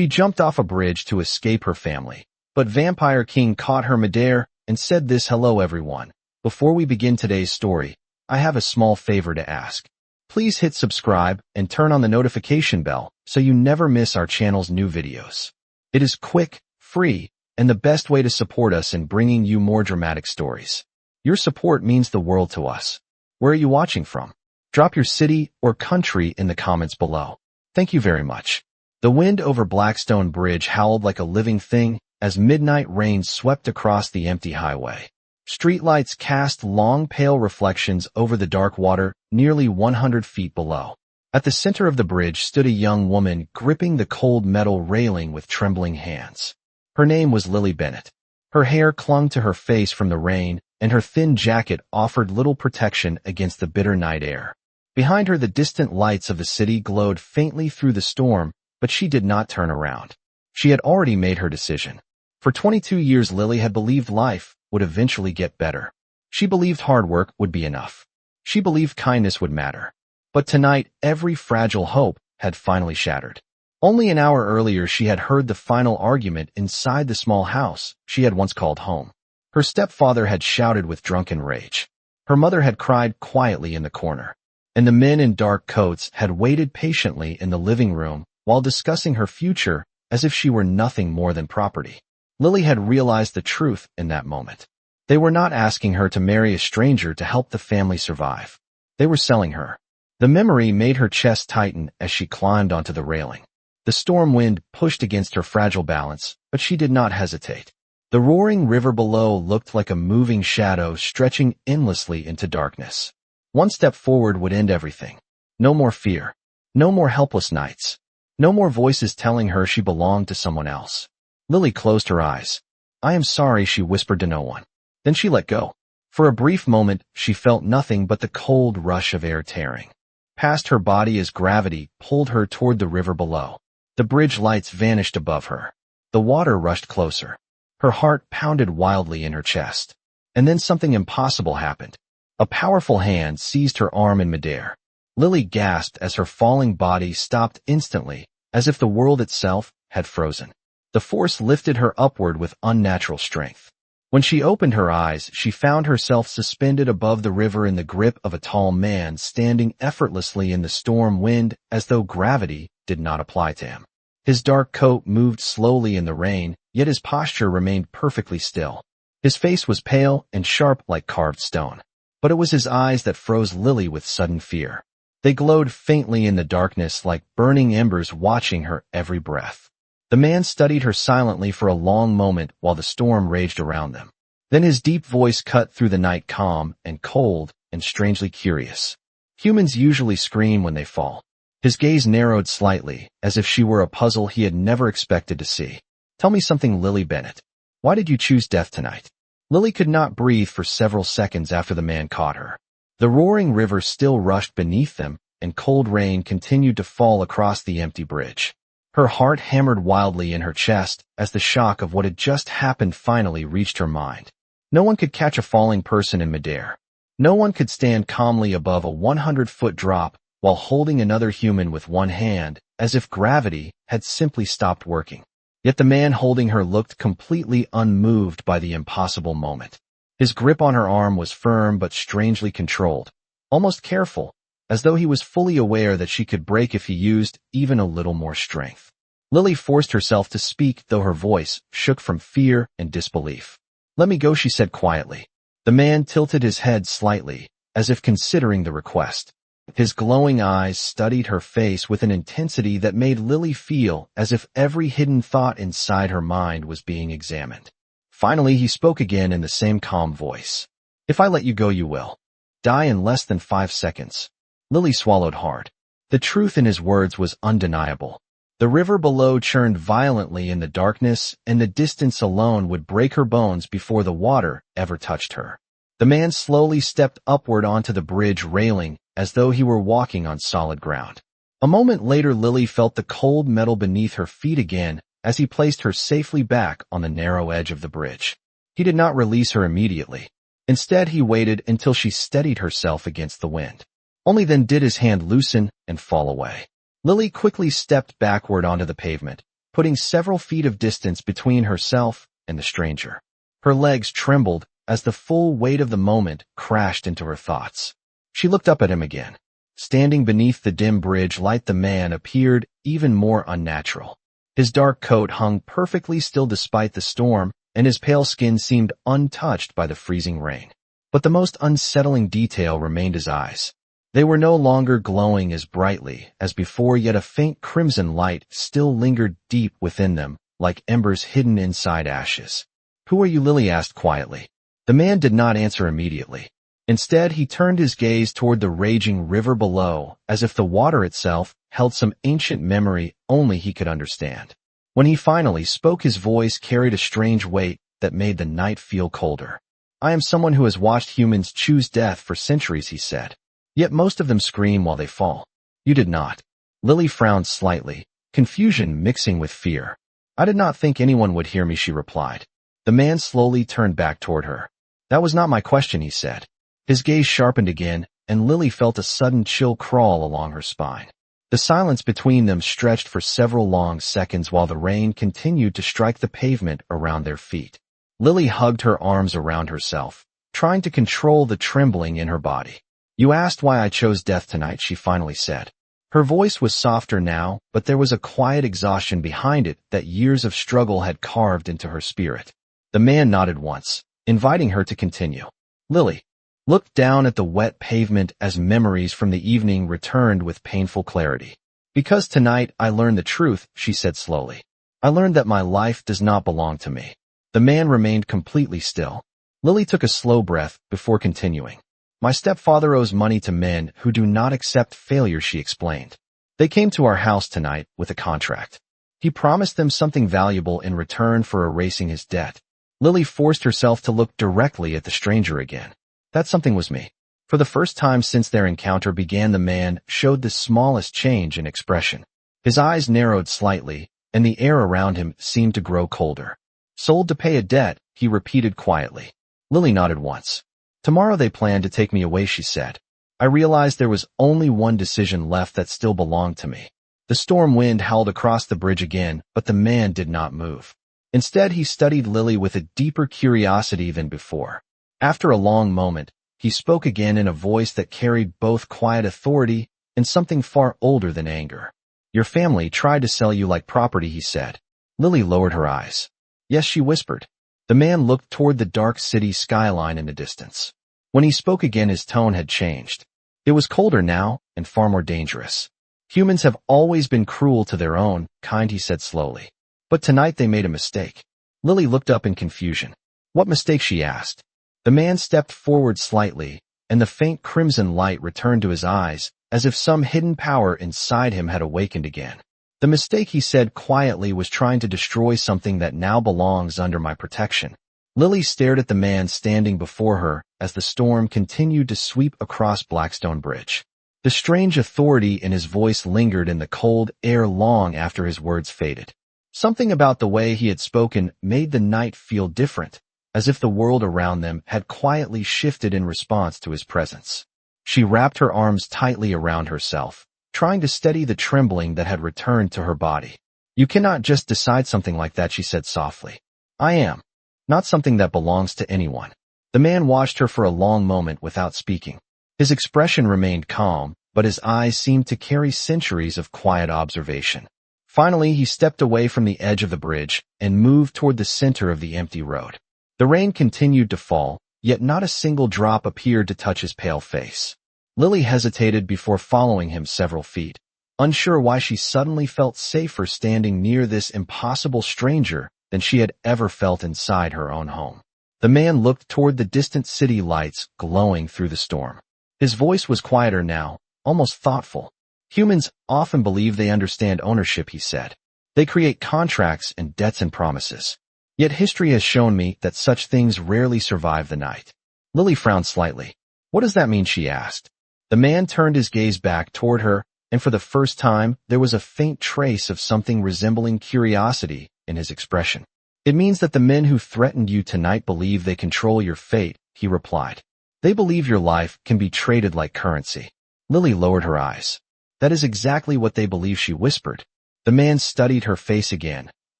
She jumped off a bridge to escape her family, but Vampire King caught her midair and said this: "Hello everyone. Before we begin today's story, I have a small favor to ask. Please hit subscribe and turn on the notification bell so you never miss our channel's new videos. It is quick, free, and the best way to support us in bringing you more dramatic stories. Your support means the world to us. Where are you watching from? Drop your city or country in the comments below. Thank you very much." The wind over Blackstone Bridge howled like a living thing as midnight rain swept across the empty highway. Streetlights cast long pale reflections over the dark water nearly 100 feet below. At the center of the bridge stood a young woman gripping the cold metal railing with trembling hands. Her name was Lily Bennett. Her hair clung to her face from the rain, and her thin jacket offered little protection against the bitter night air. Behind her, the distant lights of the city glowed faintly through the storm, but she did not turn around. She had already made her decision. For 22 years, Lily had believed life would eventually get better. She believed hard work would be enough. She believed kindness would matter. But tonight, every fragile hope had finally shattered. Only an hour earlier, she had heard the final argument inside the small house she had once called home. Her stepfather had shouted with drunken rage. Her mother had cried quietly in the corner. And the men in dark coats had waited patiently in the living room while discussing her future as if she were nothing more than property. Lily had realized the truth in that moment. They were not asking her to marry a stranger to help the family survive. They were selling her. The memory made her chest tighten as she climbed onto the railing. The storm wind pushed against her fragile balance, but she did not hesitate. The roaring river below looked like a moving shadow stretching endlessly into darkness. One step forward would end everything. No more fear. No more helpless nights. No more voices telling her she belonged to someone else. Lily closed her eyes. "I am sorry," she whispered to no one. Then she let go. For a brief moment, she felt nothing but the cold rush of air tearing past her body as gravity pulled her toward the river below. The bridge lights vanished above her. The water rushed closer. Her heart pounded wildly in her chest. And then something impossible happened. A powerful hand seized her arm in midair. Lily gasped as her falling body stopped instantly, as if the world itself had frozen. The force lifted her upward with unnatural strength. When she opened her eyes, she found herself suspended above the river in the grip of a tall man standing effortlessly in the storm wind as though gravity did not apply to him. His dark coat moved slowly in the rain, yet his posture remained perfectly still. His face was pale and sharp like carved stone. But it was his eyes that froze Lily with sudden fear. They glowed faintly in the darkness like burning embers watching her every breath. The man studied her silently for a long moment while the storm raged around them. Then his deep voice cut through the night, calm and cold and strangely curious. Humans usually scream when they fall. His gaze narrowed slightly, as if she were a puzzle he had never expected to see. "Tell me something, Lily Bennett. Why did you choose death tonight?" Lily could not breathe for several seconds after the man caught her. The roaring river still rushed beneath them, and cold rain continued to fall across the empty bridge. Her heart hammered wildly in her chest as the shock of what had just happened finally reached her mind. No one could catch a falling person in midair. No one could stand calmly above a 100-foot drop while holding another human with one hand, as if gravity had simply stopped working. Yet the man holding her looked completely unmoved by the impossible moment. His grip on her arm was firm but strangely controlled, almost careful, as though he was fully aware that she could break if he used even a little more strength. Lily forced herself to speak, though her voice shook from fear and disbelief. "Let me go," she said quietly. The man tilted his head slightly, as if considering the request. His glowing eyes studied her face with an intensity that made Lily feel as if every hidden thought inside her mind was being examined. Finally, he spoke again in the same calm voice. "If I let you go, you will die in less than 5 seconds." Lily swallowed hard. The truth in his words was undeniable. The river below churned violently in the darkness, and the distance alone would break her bones before the water ever touched her. The man slowly stepped upward onto the bridge railing as though he were walking on solid ground. A moment later, Lily felt the cold metal beneath her feet again as he placed her safely back on the narrow edge of the bridge. He did not release her immediately. Instead, he waited until she steadied herself against the wind. Only then did his hand loosen and fall away. Lily quickly stepped backward onto the pavement, putting several feet of distance between herself and the stranger. Her legs trembled as the full weight of the moment crashed into her thoughts. She looked up at him again. Standing beneath the dim bridge light, the man appeared even more unnatural. His dark coat hung perfectly still despite the storm, and his pale skin seemed untouched by the freezing rain. But the most unsettling detail remained his eyes. They were no longer glowing as brightly as before, yet a faint crimson light still lingered deep within them, like embers hidden inside ashes. "Who are you?" Lily asked quietly. The man did not answer immediately. Instead, he turned his gaze toward the raging river below, as if the water itself held some ancient memory only he could understand. When he finally spoke, his voice carried a strange weight that made the night feel colder. "I am someone who has watched humans choose death for centuries," he said. "Yet most of them scream while they fall. You did not." Lily frowned slightly, confusion mixing with fear. "I did not think anyone would hear me," she replied. The man slowly turned back toward her. "That was not my question," he said. His gaze sharpened again, and Lily felt a sudden chill crawl along her spine. The silence between them stretched for several long seconds while the rain continued to strike the pavement around their feet. Lily hugged her arms around herself, trying to control the trembling in her body. "You asked why I chose death tonight," she finally said. Her voice was softer now, but there was a quiet exhaustion behind it that years of struggle had carved into her spirit. The man nodded once, inviting her to continue. Lily looked down at the wet pavement as memories from the evening returned with painful clarity. "Because tonight I learned the truth," she said slowly. "I learned that my life does not belong to me." The man remained completely still. Lily took a slow breath before continuing. "My stepfather owes money to men who do not accept failure," she explained. "They came to our house tonight with a contract. He promised them something valuable in return for erasing his debt." Lily forced herself to look directly at the stranger again. "That something was me." For the first time since their encounter began, the man showed the smallest change in expression. His eyes narrowed slightly, and the air around him seemed to grow colder. "Sold to pay a debt," he repeated quietly. Lily nodded once. "Tomorrow they plan to take me away," she said. "I realized there was only one decision left that still belonged to me." The storm wind howled across the bridge again, but the man did not move. Instead, he studied Lily with a deeper curiosity than before. After a long moment, he spoke again in a voice that carried both quiet authority and something far older than anger. "Your family tried to sell you like property," he said. Lily lowered her eyes. "Yes," she whispered. The man looked toward the dark city skyline in the distance. When he spoke again, his tone had changed. It was colder now and far more dangerous. "Humans have always been cruel to their own kind," he said slowly. "But tonight they made a mistake." Lily looked up in confusion. "What mistake?" she asked. The man stepped forward slightly, and the faint crimson light returned to his eyes, as if some hidden power inside him had awakened again. "The mistake," he said quietly, "was trying to destroy something that now belongs under my protection." Lily stared at the man standing before her as the storm continued to sweep across Blackstone Bridge. The strange authority in his voice lingered in the cold air long after his words faded. Something about the way he had spoken made the night feel different, as if the world around them had quietly shifted in response to his presence. She wrapped her arms tightly around herself, trying to steady the trembling that had returned to her body. "You cannot just decide something like that," she said softly. "I am. Not something that belongs to anyone." The man watched her for a long moment without speaking. His expression remained calm, but his eyes seemed to carry centuries of quiet observation. Finally, he stepped away from the edge of the bridge and moved toward the center of the empty road. The rain continued to fall, yet not a single drop appeared to touch his pale face. Lily hesitated before following him several feet, unsure why she suddenly felt safer standing near this impossible stranger than she had ever felt inside her own home. The man looked toward the distant city lights glowing through the storm. His voice was quieter now, almost thoughtful. "Humans often believe they understand ownership," he said. "They create contracts and debts and promises. Yet history has shown me that such things rarely survive the night." Lily frowned slightly. "What does that mean?" she asked. The man turned his gaze back toward her, and for the first time there was a faint trace of something resembling curiosity in his expression. "It means that the men who threatened you tonight believe they control your fate," he replied. "They believe your life can be traded like currency." Lily lowered her eyes. "That is exactly what they believe," she whispered. The man studied her face again,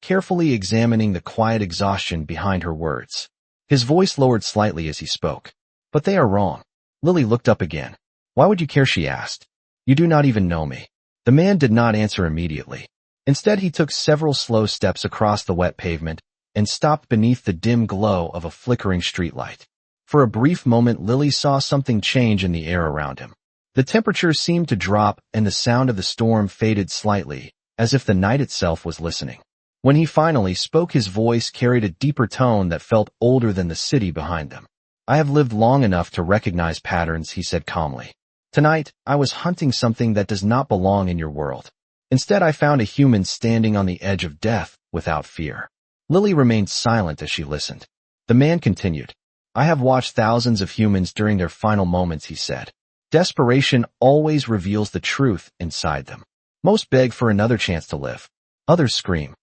carefully examining the quiet exhaustion behind her words. His voice lowered slightly as he spoke. But they are wrong. Lily looked up again. Why would you care, she asked. You do not even know me. The man did not answer immediately. Instead, he took several slow steps across the wet pavement and stopped beneath the dim glow of a flickering streetlight. For a brief moment, Lily saw something change in the air around him. The temperature seemed to drop and the sound of the storm faded slightly, as if the night itself was listening. When he finally spoke, his voice carried a deeper tone that felt older than the city behind them. I have lived long enough to recognize patterns, he said calmly. Tonight, I was hunting something that does not belong in your world. Instead, I found a human standing on the edge of death without fear. Lily remained silent as she listened. The man continued. I have watched thousands of humans during their final moments, he said. Desperation always reveals the truth inside them. Most beg for another chance to live. Others scream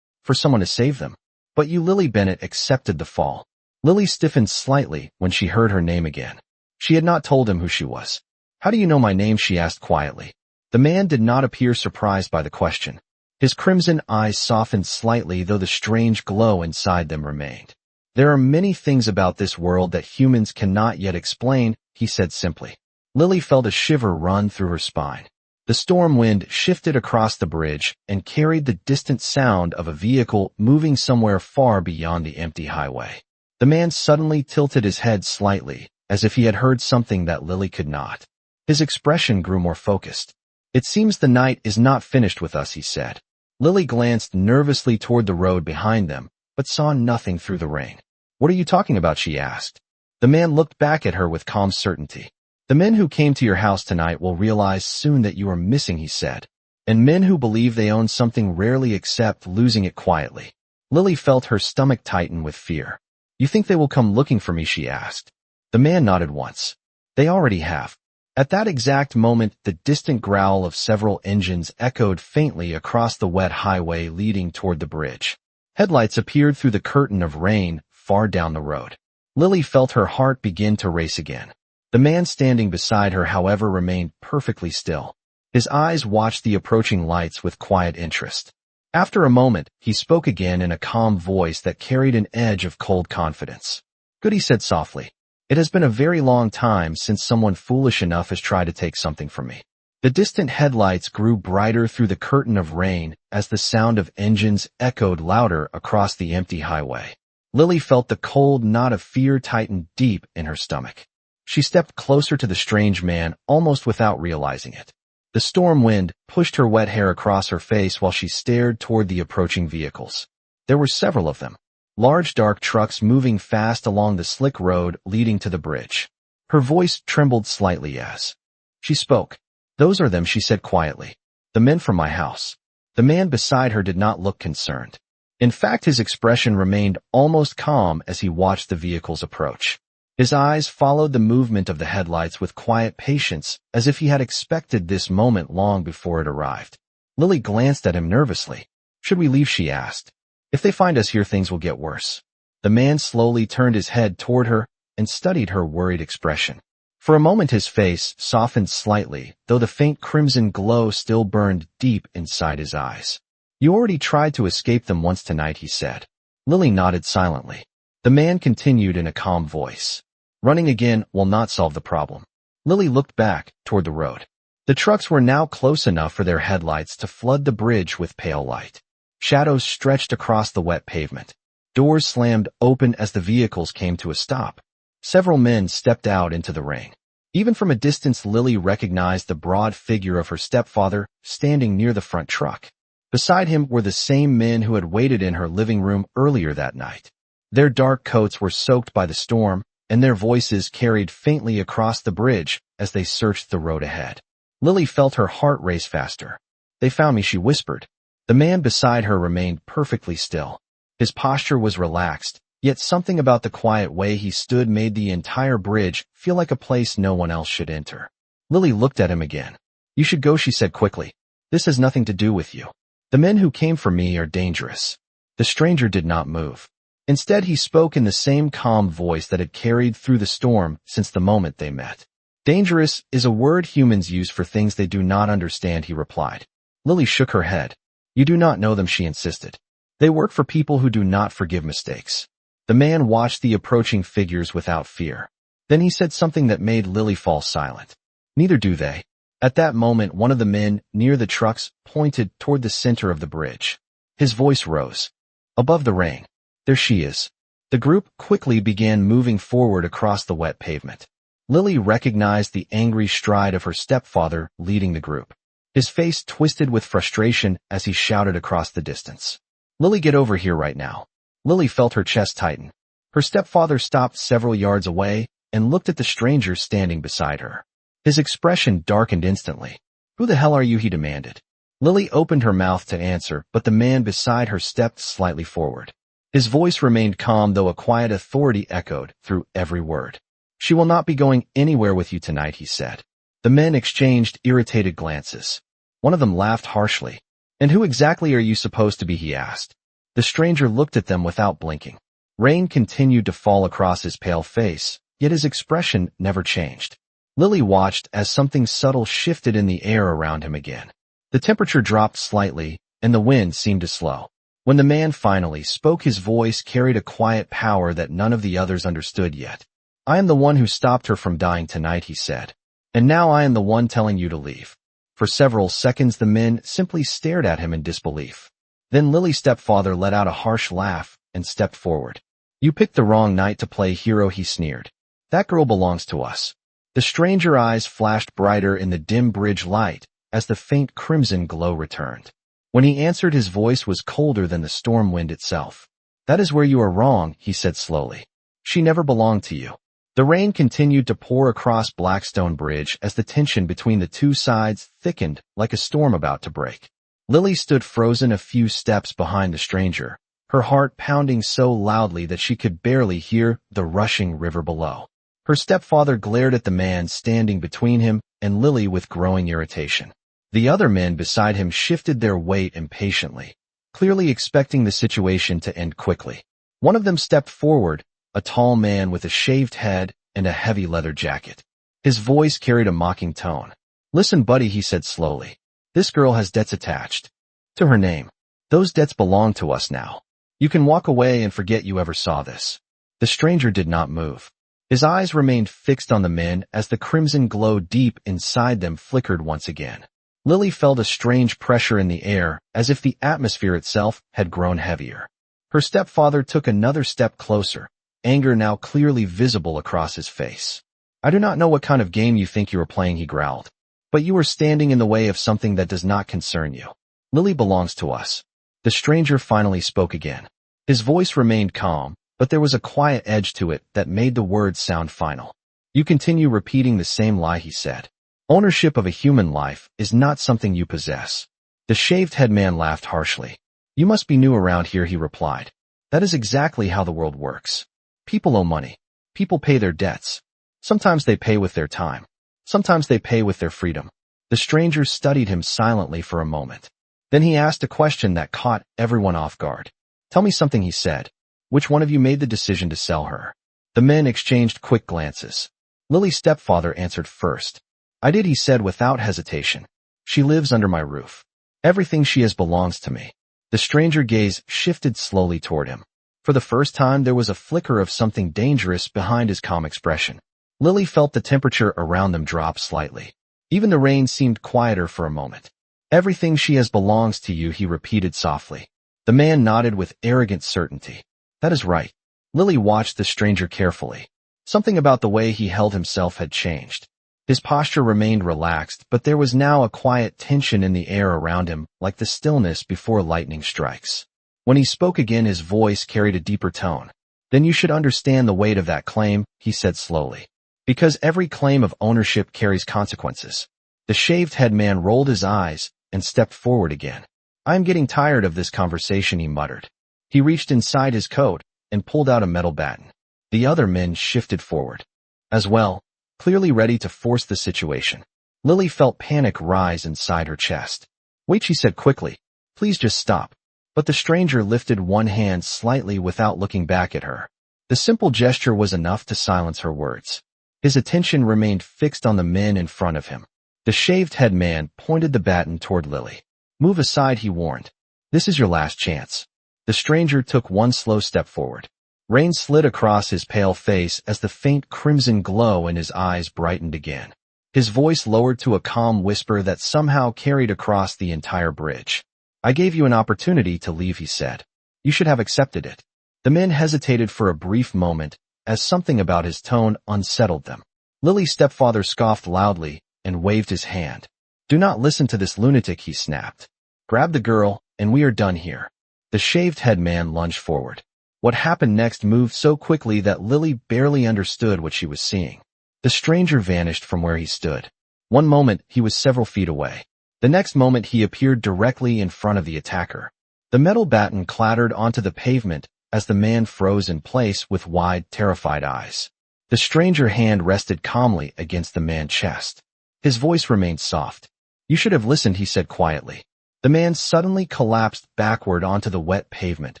for someone to save them. But you, Lily Bennett, accepted the fall. Lily stiffened slightly when she heard her name again. She had not told him who she was. How do you know my name? She asked quietly. The man did not appear surprised by the question. His crimson eyes softened slightly, though the strange glow inside them remained. There are many things about this world that humans cannot yet explain, he said simply. Lily felt a shiver run through her spine. The storm wind shifted across the bridge and carried the distant sound of a vehicle moving somewhere far beyond the empty highway. The man suddenly tilted his head slightly, as if he had heard something that Lily could not. His expression grew more focused. It seems the night is not finished with us, he said. Lily glanced nervously toward the road behind them, but saw nothing through the rain. What are you talking about? She asked. The man looked back at her with calm certainty. The men who came to your house tonight will realize soon that you are missing, he said. And men who believe they own something rarely accept losing it quietly. Lily felt her stomach tighten with fear. You think they will come looking for me? She asked. The man nodded once. They already have. At that exact moment, the distant growl of several engines echoed faintly across the wet highway leading toward the bridge. Headlights appeared through the curtain of rain far down the road. Lily felt her heart begin to race again. The man standing beside her, however, remained perfectly still. His eyes watched the approaching lights with quiet interest. After a moment, he spoke again in a calm voice that carried an edge of cold confidence. Good, he said softly. It has been a very long time since someone foolish enough has tried to take something from me. The distant headlights grew brighter through the curtain of rain as the sound of engines echoed louder across the empty highway. Lily felt the cold knot of fear tighten deep in her stomach. She stepped closer to the strange man, almost without realizing it. The storm wind pushed her wet hair across her face while she stared toward the approaching vehicles. There were several of them. Large dark trucks moving fast along the slick road leading to the bridge. Her voice trembled slightly as she spoke. Those are them, she said quietly. The men from my house. The man beside her did not look concerned. In fact, his expression remained almost calm as he watched the vehicles approach. His eyes followed the movement of the headlights with quiet patience, as if he had expected this moment long before it arrived. Lily glanced at him nervously. Should we leave? She asked. If they find us here, things will get worse. The man slowly turned his head toward her and studied her worried expression. For a moment his face softened slightly, though the faint crimson glow still burned deep inside his eyes. You already tried to escape them once tonight, he said. Lily nodded silently. The man continued in a calm voice. Running again will not solve the problem. Lily looked back toward the road. The trucks were now close enough for their headlights to flood the bridge with pale light. Shadows stretched across the wet pavement. Doors slammed open as the vehicles came to a stop. Several men stepped out into the rain. Even from a distance, Lily recognized the broad figure of her stepfather standing near the front truck. Beside him were the same men who had waited in her living room earlier that night. Their dark coats were soaked by the storm, and their voices carried faintly across the bridge as they searched the road ahead. Lily felt her heart race faster. They found me, she whispered. The man beside her remained perfectly still. His posture was relaxed, yet something about the quiet way he stood made the entire bridge feel like a place no one else should enter. Lily looked at him again. You should go, she said quickly. This has nothing to do with you. The men who came for me are dangerous. The stranger did not move. Instead, he spoke in the same calm voice that had carried through the storm since the moment they met. Dangerous is a word humans use for things they do not understand, he replied. Lily shook her head. You do not know them, she insisted. They work for people who do not forgive mistakes. The man watched the approaching figures without fear. Then he said something that made Lily fall silent. Neither do they. At that moment, one of the men, near the trucks, pointed toward the center of the bridge. His voice rose. Above the rain. There she is. The group quickly began moving forward across the wet pavement. Lily recognized the angry stride of her stepfather leading the group. His face twisted with frustration as he shouted across the distance. Lily, get over here right now. Lily felt her chest tighten. Her stepfather stopped several yards away and looked at the stranger standing beside her. His expression darkened instantly. Who the hell are you? He demanded. Lily opened her mouth to answer, but the man beside her stepped slightly forward. His voice remained calm, though a quiet authority echoed through every word. She will not be going anywhere with you tonight, he said. The men exchanged irritated glances. One of them laughed harshly. And who exactly are you supposed to be? He asked. The stranger looked at them without blinking. Rain continued to fall across his pale face, yet his expression never changed. Lily watched as something subtle shifted in the air around him again. The temperature dropped slightly, and the wind seemed to slow. When the man finally spoke, his voice carried a quiet power that none of the others understood yet. I am the one who stopped her from dying tonight, he said. And now I am the one telling you to leave. For several seconds the men simply stared at him in disbelief. Then Lily's stepfather let out a harsh laugh and stepped forward. You picked the wrong night to play hero, he sneered. That girl belongs to us. The stranger eyes flashed brighter in the dim bridge light as the faint crimson glow returned. When he answered, his voice was colder than the storm wind itself. That is where you are wrong, he said slowly. She never belonged to you. The rain continued to pour across Blackstone Bridge as the tension between the two sides thickened like a storm about to break. Lily stood frozen a few steps behind the stranger, her heart pounding so loudly that she could barely hear the rushing river below. Her stepfather glared at the man standing between him and Lily with growing irritation. The other men beside him shifted their weight impatiently, clearly expecting the situation to end quickly. One of them stepped forward, a tall man with a shaved head and a heavy leather jacket. His voice carried a mocking tone. Listen, buddy, he said slowly. This girl has debts attached to her name. Those debts belong to us now. You can walk away and forget you ever saw this. The stranger did not move. His eyes remained fixed on the men as the crimson glow deep inside them flickered once again. Lily felt a strange pressure in the air, as if the atmosphere itself had grown heavier. Her stepfather took another step closer, anger now clearly visible across his face. I do not know what kind of game you think you are playing, he growled. But you are standing in the way of something that does not concern you. Lily belongs to us. The stranger finally spoke again. His voice remained calm, but there was a quiet edge to it that made the words sound final. You continue repeating the same lie, he said. Ownership of a human life is not something you possess. The shaved-head man laughed harshly. You must be new around here, he replied. That is exactly how the world works. People owe money. People pay their debts. Sometimes they pay with their time. Sometimes they pay with their freedom. The stranger studied him silently for a moment. Then he asked a question that caught everyone off guard. Tell me something, he said. Which one of you made the decision to sell her? The men exchanged quick glances. Lily's stepfather answered first. I did, he said without hesitation. She lives under my roof. Everything she has belongs to me. The stranger gaze shifted slowly toward him. For the first time there was a flicker of something dangerous behind his calm expression. Lily felt the temperature around them drop slightly. Even the rain seemed quieter for a moment. Everything she has belongs to you, he repeated softly. The man nodded with arrogant certainty. That is right. Lily watched the stranger carefully. Something about the way he held himself had changed. His posture remained relaxed, but there was now a quiet tension in the air around him, like the stillness before lightning strikes. When he spoke again, his voice carried a deeper tone. Then you should understand the weight of that claim, he said slowly. Because every claim of ownership carries consequences. The shaved-head man rolled his eyes and stepped forward again. I am getting tired of this conversation, he muttered. He reached inside his coat and pulled out a metal baton. The other men shifted forward as well, clearly ready to force the situation. Lily felt panic rise inside her chest. Wait, she said quickly. Please just stop. But the stranger lifted one hand slightly without looking back at her. The simple gesture was enough to silence her words. His attention remained fixed on the men in front of him. The shaved-head man pointed the baton toward Lily. Move aside, he warned. This is your last chance. The stranger took one slow step forward. Rain slid across his pale face as the faint crimson glow in his eyes brightened again. His voice lowered to a calm whisper that somehow carried across the entire bridge. I gave you an opportunity to leave, he said. You should have accepted it. The men hesitated for a brief moment, as something about his tone unsettled them. Lily's stepfather scoffed loudly and waved his hand. Do not listen to this lunatic, he snapped. Grab the girl, and we are done here. The shaved-head man lunged forward. What happened next moved so quickly that Lily barely understood what she was seeing. The stranger vanished from where he stood. One moment, he was several feet away. The next moment, he appeared directly in front of the attacker. The metal baton clattered onto the pavement as the man froze in place with wide, terrified eyes. The stranger hand rested calmly against the man's chest. His voice remained soft. You should have listened, he said quietly. The man suddenly collapsed backward onto the wet pavement,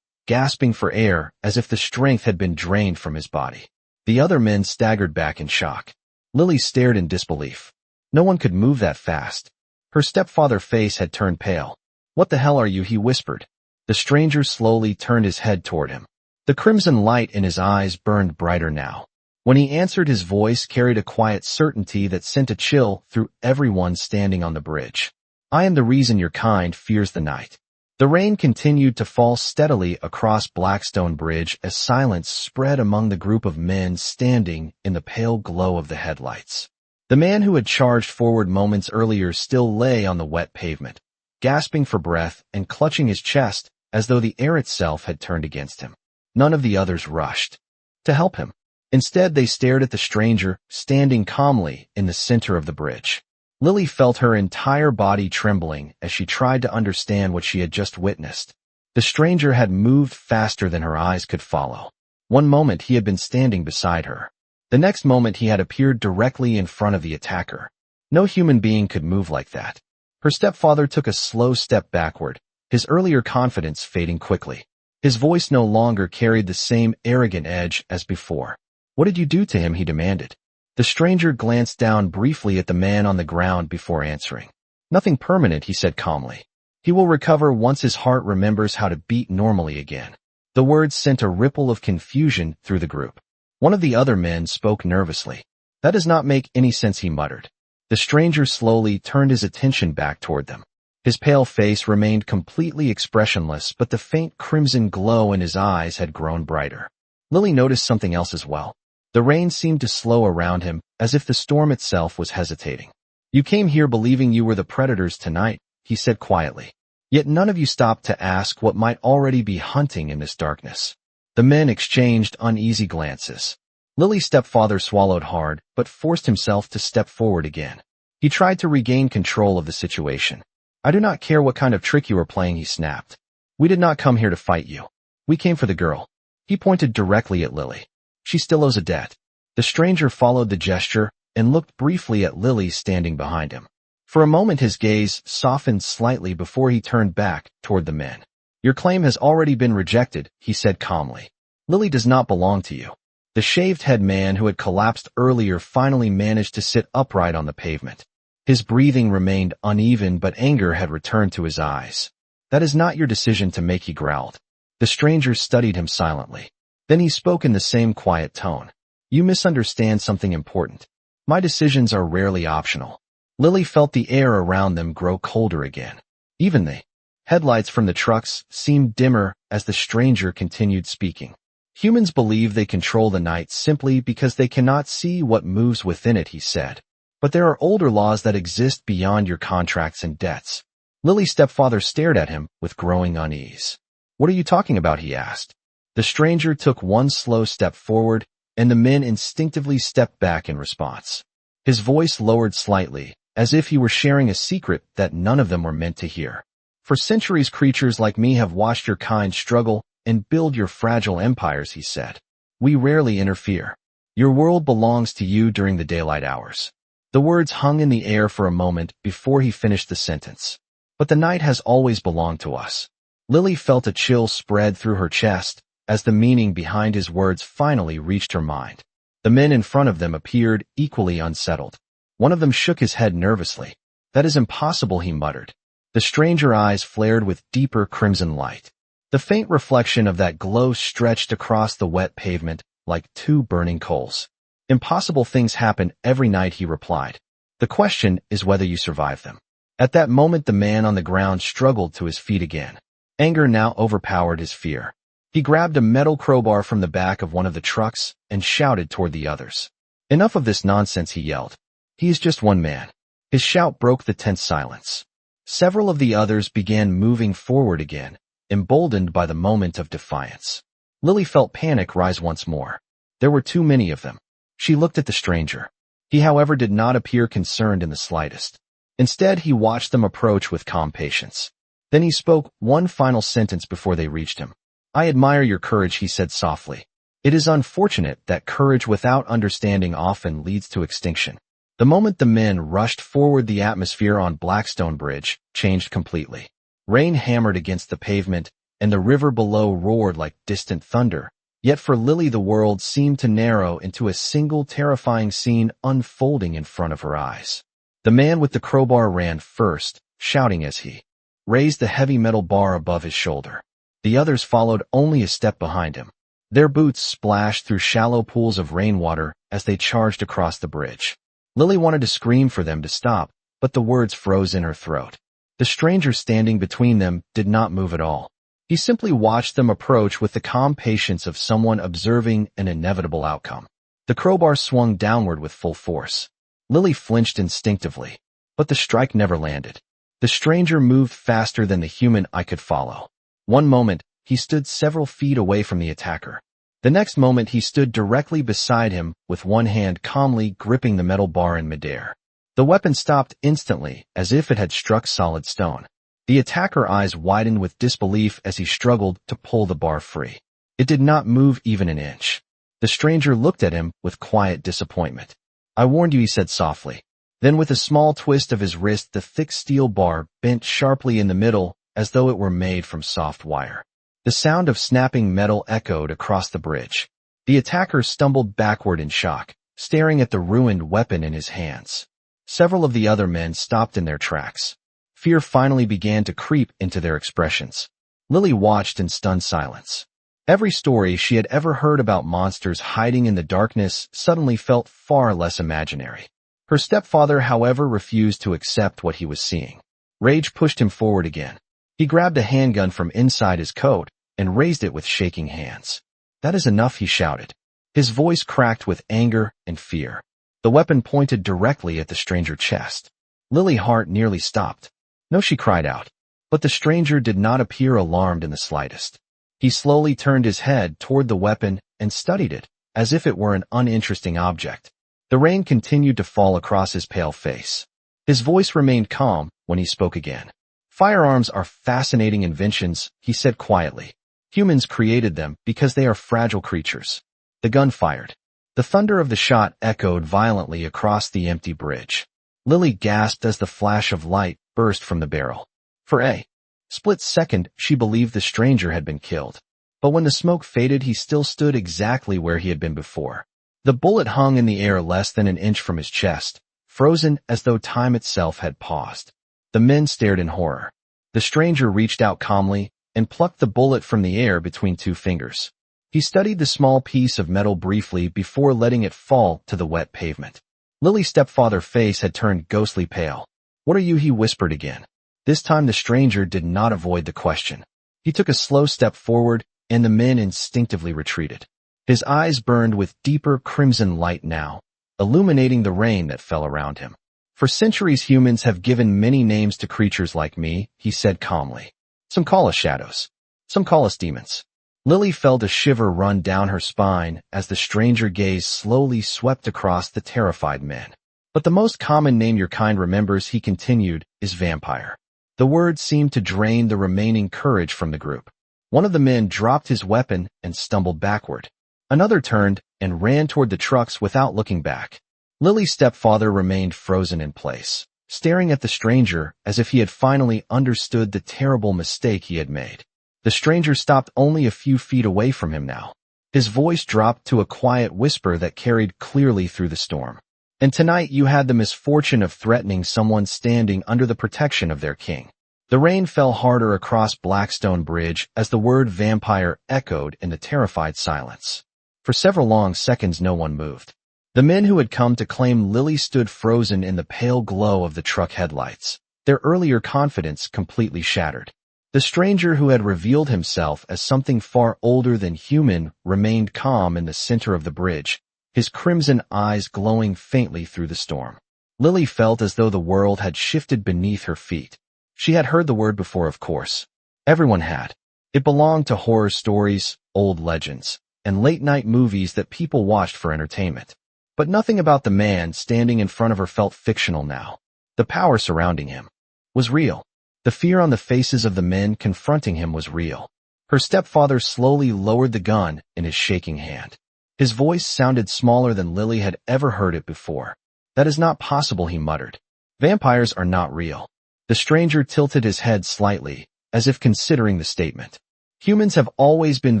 gasping for air as if the strength had been drained from his body. The other men staggered back in shock. Lily stared in disbelief. No one could move that fast. Her stepfather's face had turned pale. What the hell are you? He whispered. The stranger slowly turned his head toward him. The crimson light in his eyes burned brighter now. When he answered, his voice carried a quiet certainty that sent a chill through everyone standing on the bridge. I am the reason your kind fears the night. The rain continued to fall steadily across Blackstone Bridge as silence spread among the group of men standing in the pale glow of the headlights. The man who had charged forward moments earlier still lay on the wet pavement, gasping for breath and clutching his chest as though the air itself had turned against him. None of the others rushed to help him. Instead, they stared at the stranger, standing calmly in the center of the bridge. Lily felt her entire body trembling as she tried to understand what she had just witnessed. The stranger had moved faster than her eyes could follow. One moment he had been standing beside her. The next moment he had appeared directly in front of the attacker. No human being could move like that. Her stepfather took a slow step backward, his earlier confidence fading quickly. His voice no longer carried the same arrogant edge as before. What did you do to him? He demanded. The stranger glanced down briefly at the man on the ground before answering. Nothing permanent, he said calmly. He will recover once his heart remembers how to beat normally again. The words sent a ripple of confusion through the group. One of the other men spoke nervously. That does not make any sense, he muttered. The stranger slowly turned his attention back toward them. His pale face remained completely expressionless, but the faint crimson glow in his eyes had grown brighter. Lily noticed something else as well. The rain seemed to slow around him, as if the storm itself was hesitating. You came here believing you were the predators tonight, he said quietly. Yet none of you stopped to ask what might already be hunting in this darkness. The men exchanged uneasy glances. Lily's stepfather swallowed hard, but forced himself to step forward again. He tried to regain control of the situation. I do not care what kind of trick you are playing, he snapped. We did not come here to fight you. We came for the girl. He pointed directly at Lily. She still owes a debt. The stranger followed the gesture and looked briefly at Lily standing behind him. For a moment his gaze softened slightly before he turned back toward the men. Your claim has already been rejected, he said calmly. Lily does not belong to you. The shaved-head man who had collapsed earlier finally managed to sit upright on the pavement. His breathing remained uneven, but anger had returned to his eyes. That is not your decision to make, he growled. The stranger studied him silently. Then he spoke in the same quiet tone. You misunderstand something important. My decisions are rarely optional. Lily felt the air around them grow colder again. Even the headlights from the trucks seemed dimmer as the stranger continued speaking. Humans believe they control the night simply because they cannot see what moves within it, he said. But there are older laws that exist beyond your contracts and debts. Lily's stepfather stared at him with growing unease. What are you talking about? He asked. The stranger took one slow step forward, and the men instinctively stepped back in response. His voice lowered slightly, as if he were sharing a secret that none of them were meant to hear. For centuries, creatures like me have watched your kind struggle and build your fragile empires, he said. We rarely interfere. Your world belongs to you during the daylight hours. The words hung in the air for a moment before he finished the sentence. But the night has always belonged to us. Lily felt a chill spread through her chest as the meaning behind his words finally reached her mind. The men in front of them appeared equally unsettled. One of them shook his head nervously. That is impossible, he muttered. The stranger eyes flared with deeper crimson light. The faint reflection of that glow stretched across the wet pavement like two burning coals. Impossible things happen every night, he replied. The question is whether you survive them. At that moment, the man on the ground struggled to his feet again. Anger now overpowered his fear. He grabbed a metal crowbar from the back of one of the trucks and shouted toward the others. Enough of this nonsense, he yelled. He is just one man. His shout broke the tense silence. Several of the others began moving forward again, emboldened by the moment of defiance. Lily felt panic rise once more. There were too many of them. She looked at the stranger. He, however, did not appear concerned in the slightest. Instead, he watched them approach with calm patience. Then he spoke one final sentence before they reached him. I admire your courage, he said softly. It is unfortunate that courage without understanding often leads to extinction. The moment the men rushed forward, the atmosphere on Blackstone Bridge changed completely. Rain hammered against the pavement, and the river below roared like distant thunder. Yet for Lily, the world seemed to narrow into a single terrifying scene unfolding in front of her eyes. The man with the crowbar ran first, shouting as he raised the heavy metal bar above his shoulder. The others followed only a step behind him. Their boots splashed through shallow pools of rainwater as they charged across the bridge. Lily wanted to scream for them to stop, but the words froze in her throat. The stranger standing between them did not move at all. He simply watched them approach with the calm patience of someone observing an inevitable outcome. The crowbar swung downward with full force. Lily flinched instinctively, but the strike never landed. The stranger moved faster than the human eye could follow. One moment, he stood several feet away from the attacker. The next moment, he stood directly beside him, with one hand calmly gripping the metal bar in midair. The weapon stopped instantly, as if it had struck solid stone. The attacker's eyes widened with disbelief as he struggled to pull the bar free. It did not move even an inch. The stranger looked at him with quiet disappointment. I warned you, he said softly. Then with a small twist of his wrist, the thick steel bar bent sharply in the middle, as though it were made from soft wire. The sound of snapping metal echoed across the bridge. The attacker stumbled backward in shock, staring at the ruined weapon in his hands. Several of the other men stopped in their tracks. Fear finally began to creep into their expressions. Lily watched in stunned silence. Every story she had ever heard about monsters hiding in the darkness suddenly felt far less imaginary. Her stepfather, however, refused to accept what he was seeing. Rage pushed him forward again. He grabbed a handgun from inside his coat and raised it with shaking hands. That is enough, he shouted. His voice cracked with anger and fear. The weapon pointed directly at the stranger's chest. Lily's heart nearly stopped. No, she cried out. But the stranger did not appear alarmed in the slightest. He slowly turned his head toward the weapon and studied it, as if it were an uninteresting object. The rain continued to fall across his pale face. His voice remained calm when he spoke again. Firearms are fascinating inventions, he said quietly. Humans created them because they are fragile creatures. The gun fired. The thunder of the shot echoed violently across the empty bridge. Lily gasped as the flash of light burst from the barrel. For a split second, she believed the stranger had been killed. But when the smoke faded, he still stood exactly where he had been before. The bullet hung in the air less than an inch from his chest, frozen as though time itself had paused. The men stared in horror. The stranger reached out calmly and plucked the bullet from the air between two fingers. He studied the small piece of metal briefly before letting it fall to the wet pavement. Lily's stepfather's face had turned ghostly pale. What are you? He whispered again. This time the stranger did not avoid the question. He took a slow step forward, and the men instinctively retreated. His eyes burned with deeper crimson light now, illuminating the rain that fell around him. For centuries humans have given many names to creatures like me, he said calmly. Some call us shadows. Some call us demons. Lily felt a shiver run down her spine as the stranger gaze slowly swept across the terrified men. But the most common name your kind remembers, he continued, is vampire. The word seemed to drain the remaining courage from the group. One of the men dropped his weapon and stumbled backward. Another turned and ran toward the trucks without looking back. Lily's stepfather remained frozen in place, staring at the stranger as if he had finally understood the terrible mistake he had made. The stranger stopped only a few feet away from him now. His voice dropped to a quiet whisper that carried clearly through the storm. And tonight you had the misfortune of threatening someone standing under the protection of their king. The rain fell harder across Blackstone Bridge as the word vampire echoed in the terrified silence. For several long seconds no one moved. The men who had come to claim Lily stood frozen in the pale glow of the truck headlights, their earlier confidence completely shattered. The stranger who had revealed himself as something far older than human remained calm in the center of the bridge, his crimson eyes glowing faintly through the storm. Lily felt as though the world had shifted beneath her feet. She had heard the word before, of course. Everyone had. It belonged to horror stories, old legends, and late-night movies that people watched for entertainment. But nothing about the man standing in front of her felt fictional now. The power surrounding him was real. The fear on the faces of the men confronting him was real. Her stepfather slowly lowered the gun in his shaking hand. His voice sounded smaller than Lily had ever heard it before. "That is not possible," he muttered. "Vampires are not real." The stranger tilted his head slightly, as if considering the statement. "Humans have always been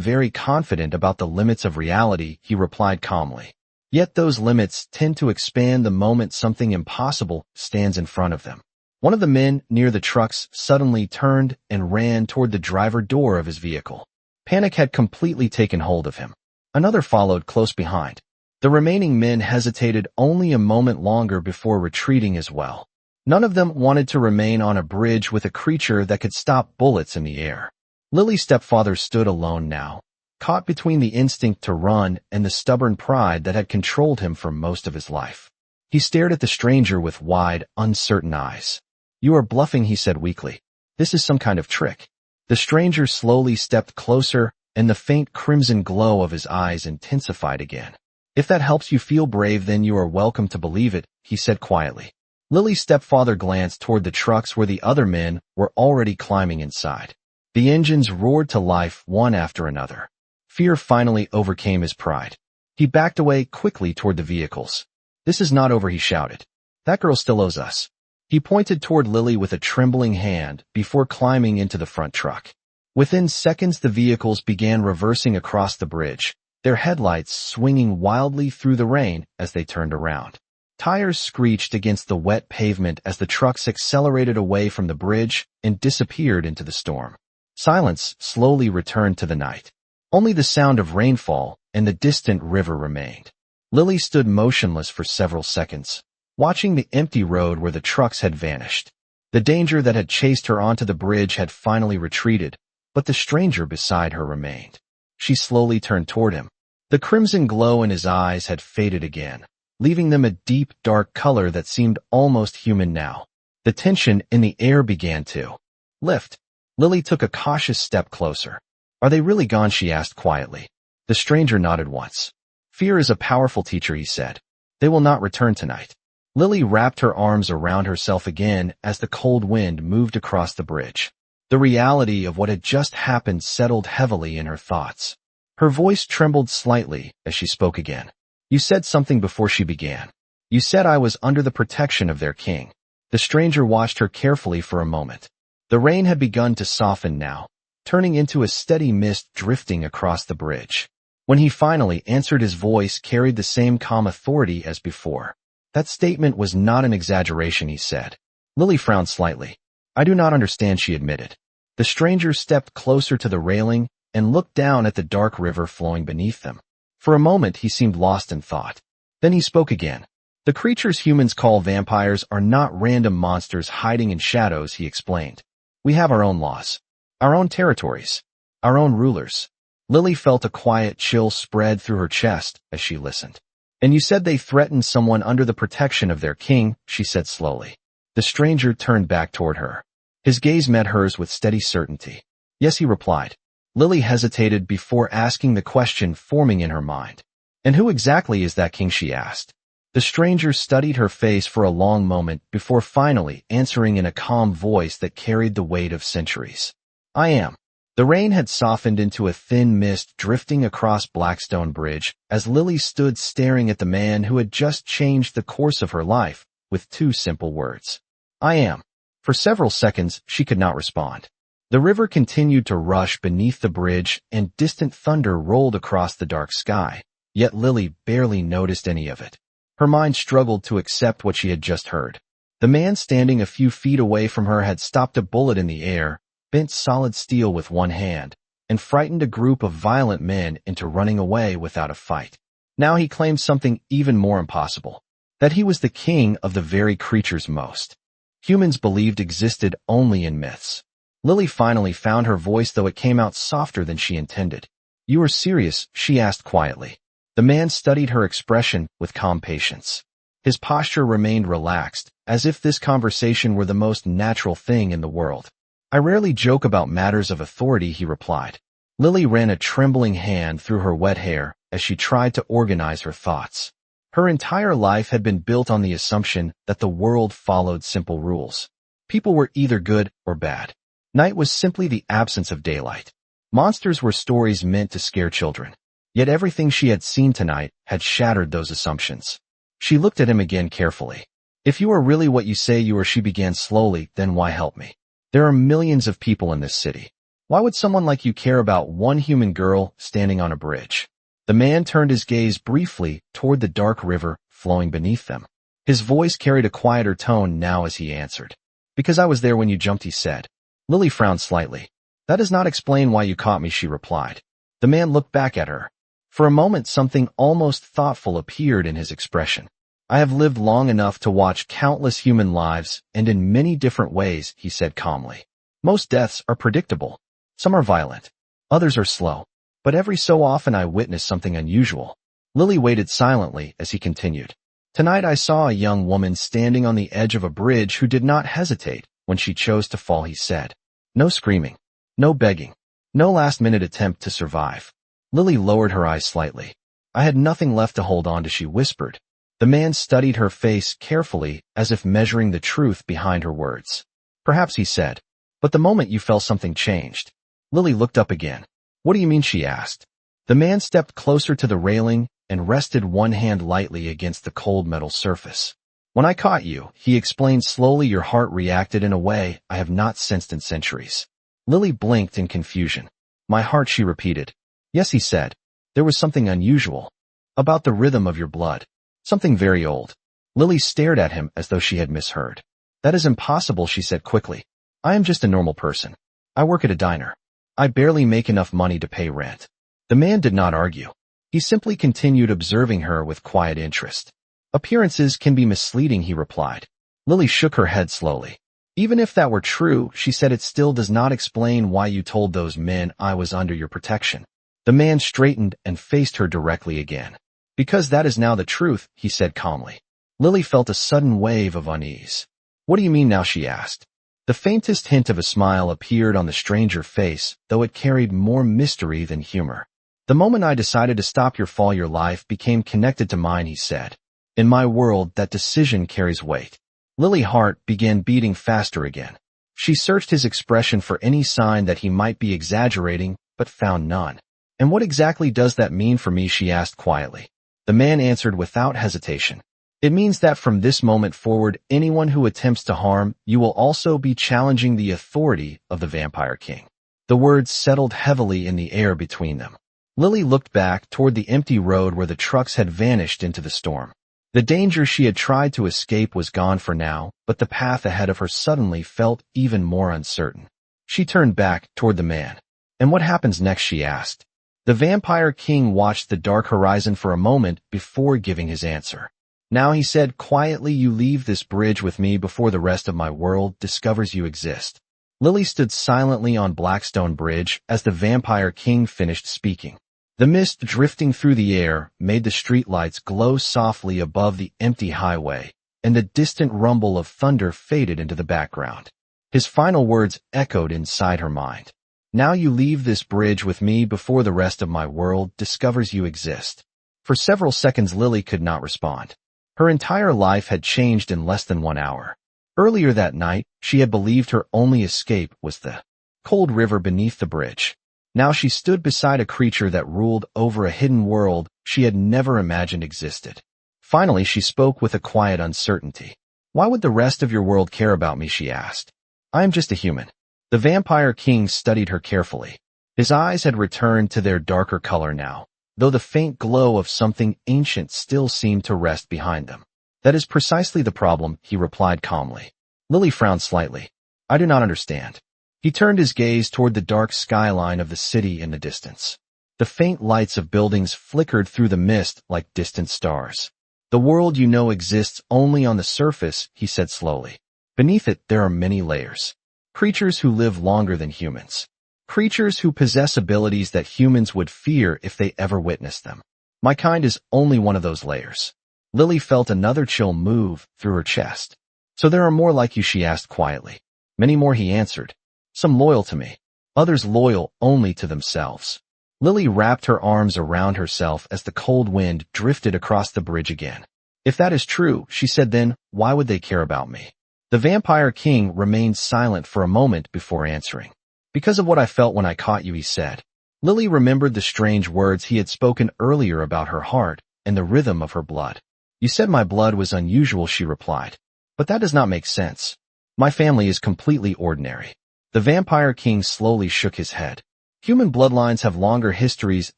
very confident about the limits of reality," he replied calmly. "Yet those limits tend to expand the moment something impossible stands in front of them." One of the men near the trucks suddenly turned and ran toward the driver door of his vehicle. Panic had completely taken hold of him. Another followed close behind. The remaining men hesitated only a moment longer before retreating as well. None of them wanted to remain on a bridge with a creature that could stop bullets in the air. Lily's stepfather stood alone now, caught between the instinct to run and the stubborn pride that had controlled him for most of his life. He stared at the stranger with wide, uncertain eyes. "You are bluffing," he said weakly. "This is some kind of trick." The stranger slowly stepped closer, and the faint crimson glow of his eyes intensified again. "If that helps you feel brave, then you are welcome to believe it," he said quietly. Lily's stepfather glanced toward the trucks where the other men were already climbing inside. The engines roared to life one after another. Fear finally overcame his pride. He backed away quickly toward the vehicles. "This is not over," he shouted. "That girl still owes us." He pointed toward Lily with a trembling hand before climbing into the front truck. Within seconds the vehicles began reversing across the bridge, their headlights swinging wildly through the rain as they turned around. Tires screeched against the wet pavement as the trucks accelerated away from the bridge and disappeared into the storm. Silence slowly returned to the night. Only the sound of rainfall and the distant river remained. Lily stood motionless for several seconds, watching the empty road where the trucks had vanished. The danger that had chased her onto the bridge had finally retreated, but the stranger beside her remained. She slowly turned toward him. The crimson glow in his eyes had faded again, leaving them a deep, dark color that seemed almost human now. The tension in the air began to lift. Lily took a cautious step closer. "Are they really gone?" she asked quietly. The stranger nodded once. "Fear is a powerful teacher," he said. "They will not return tonight." Lily wrapped her arms around herself again as the cold wind moved across the bridge. The reality of what had just happened settled heavily in her thoughts. Her voice trembled slightly as she spoke again. "You said something before she began. You said I was under the protection of their king." The stranger watched her carefully for a moment. The rain had begun to soften now, turning into a steady mist drifting across the bridge. When he finally answered, his voice carried the same calm authority as before. "That statement was not an exaggeration," he said. Lily frowned slightly. "I do not understand," she admitted. The stranger stepped closer to the railing and looked down at the dark river flowing beneath them. For a moment he seemed lost in thought. Then he spoke again. "The creatures humans call vampires are not random monsters hiding in shadows," he explained. "We have our own laws, our own territories, our own rulers." Lily felt a quiet chill spread through her chest as she listened. "And you said they threatened someone under the protection of their king," she said slowly. The stranger turned back toward her. His gaze met hers with steady certainty. "Yes," he replied. Lily hesitated before asking the question forming in her mind. "And who exactly is that king?" she asked. The stranger studied her face for a long moment before finally answering in a calm voice that carried the weight of centuries. "I am." The rain had softened into a thin mist drifting across Blackstone Bridge as Lily stood staring at the man who had just changed the course of her life with two simple words. "I am." For several seconds, she could not respond. The river continued to rush beneath the bridge and distant thunder rolled across the dark sky, yet Lily barely noticed any of it. Her mind struggled to accept what she had just heard. The man standing a few feet away from her had stopped a bullet in the air, bent solid steel with one hand, and frightened a group of violent men into running away without a fight. Now he claimed something even more impossible, that he was the king of the very creatures most humans believed existed only in myths. Lily finally found her voice, though it came out softer than she intended. "You are serious?" she asked quietly. The man studied her expression with calm patience. His posture remained relaxed, as if this conversation were the most natural thing in the world. "I rarely joke about matters of authority," he replied. Lily ran a trembling hand through her wet hair as she tried to organize her thoughts. Her entire life had been built on the assumption that the world followed simple rules. People were either good or bad. Night was simply the absence of daylight. Monsters were stories meant to scare children. Yet everything she had seen tonight had shattered those assumptions. She looked at him again carefully. "If you are really what you say you are," she began slowly, "then why help me? There are millions of people in this city. Why would someone like you care about one human girl standing on a bridge?" The man turned his gaze briefly toward the dark river flowing beneath them. His voice carried a quieter tone now as he answered. "Because I was there when you jumped," he said. Lily frowned slightly. "That does not explain why you caught me," she replied. The man looked back at her. For a moment something almost thoughtful appeared in his expression. "I have lived long enough to watch countless human lives, and in many different ways," he said calmly. "Most deaths are predictable. Some are violent. Others are slow. But every so often I witness something unusual." Lily waited silently as he continued. "Tonight I saw a young woman standing on the edge of a bridge who did not hesitate when she chose to fall," he said. "No screaming. No begging. No last-minute attempt to survive." Lily lowered her eyes slightly. "I had nothing left to hold on to," she whispered. The man studied her face carefully, as if measuring the truth behind her words. "Perhaps," he said, "but the moment you fell, something changed." Lily looked up again. "What do you mean?" she asked. The man stepped closer to the railing and rested one hand lightly against the cold metal surface. "When I caught you," he explained slowly, "your heart reacted in a way I have not sensed in centuries." Lily blinked in confusion. "My heart," she repeated. "Yes," he said. "There was something unusual about the rhythm of your blood. Something very old." Lily stared at him as though she had misheard. "That is impossible," she said quickly. "I am just a normal person. I work at a diner. I barely make enough money to pay rent." The man did not argue. He simply continued observing her with quiet interest. "Appearances can be misleading," he replied. Lily shook her head slowly. "Even if that were true," she said, "it still does not explain why you told those men I was under your protection." The man straightened and faced her directly again. "Because that is now the truth," he said calmly. Lily felt a sudden wave of unease. "What do you mean now?" she asked. The faintest hint of a smile appeared on the stranger's face, though it carried more mystery than humor. "The moment I decided to stop your fall, your life became connected to mine," he said. "In my world, that decision carries weight." Lily's heart began beating faster again. She searched his expression for any sign that he might be exaggerating, but found none. "And what exactly does that mean for me?" she asked quietly. The man answered without hesitation. "It means that from this moment forward, anyone who attempts to harm you will also be challenging the authority of the Vampire King." The words settled heavily in the air between them. Lily looked back toward the empty road where the trucks had vanished into the storm. The danger she had tried to escape was gone for now, but the path ahead of her suddenly felt even more uncertain. She turned back toward the man. "And what happens next?" she asked. The Vampire King watched the dark horizon for a moment before giving his answer. "Now," he said quietly, "you leave this bridge with me before the rest of my world discovers you exist." Lily stood silently on Blackstone Bridge as the Vampire King finished speaking. The mist drifting through the air made the streetlights glow softly above the empty highway, and the distant rumble of thunder faded into the background. His final words echoed inside her mind. "Now you leave this bridge with me before the rest of my world discovers you exist." For several seconds Lily could not respond. Her entire life had changed in less than 1 hour. Earlier that night, she had believed her only escape was the cold river beneath the bridge. Now she stood beside a creature that ruled over a hidden world she had never imagined existed. Finally, she spoke with a quiet uncertainty. "Why would the rest of your world care about me?" she asked. "I am just a human." The Vampire King studied her carefully. His eyes had returned to their darker color now, though the faint glow of something ancient still seemed to rest behind them. That is precisely the problem, he replied calmly. Lily frowned slightly. I do not understand. He turned his gaze toward the dark skyline of the city in the distance. The faint lights of buildings flickered through the mist like distant stars. The world you know exists only on the surface, he said slowly. Beneath it, there are many layers. Creatures who live longer than humans. Creatures who possess abilities that humans would fear if they ever witnessed them. My kind is only one of those layers. Lily felt another chill move through her chest. So there are more like you, she asked quietly. Many more, he answered. Some loyal to me. Others loyal only to themselves. Lily wrapped her arms around herself as the cold wind drifted across the bridge again. If that is true, she said, then why would they care about me? The Vampire King remained silent for a moment before answering. Because of what I felt when I caught you, he said. Lily remembered the strange words he had spoken earlier about her heart and the rhythm of her blood. You said my blood was unusual, she replied. But that does not make sense. My family is completely ordinary. The Vampire King slowly shook his head. Human bloodlines have longer histories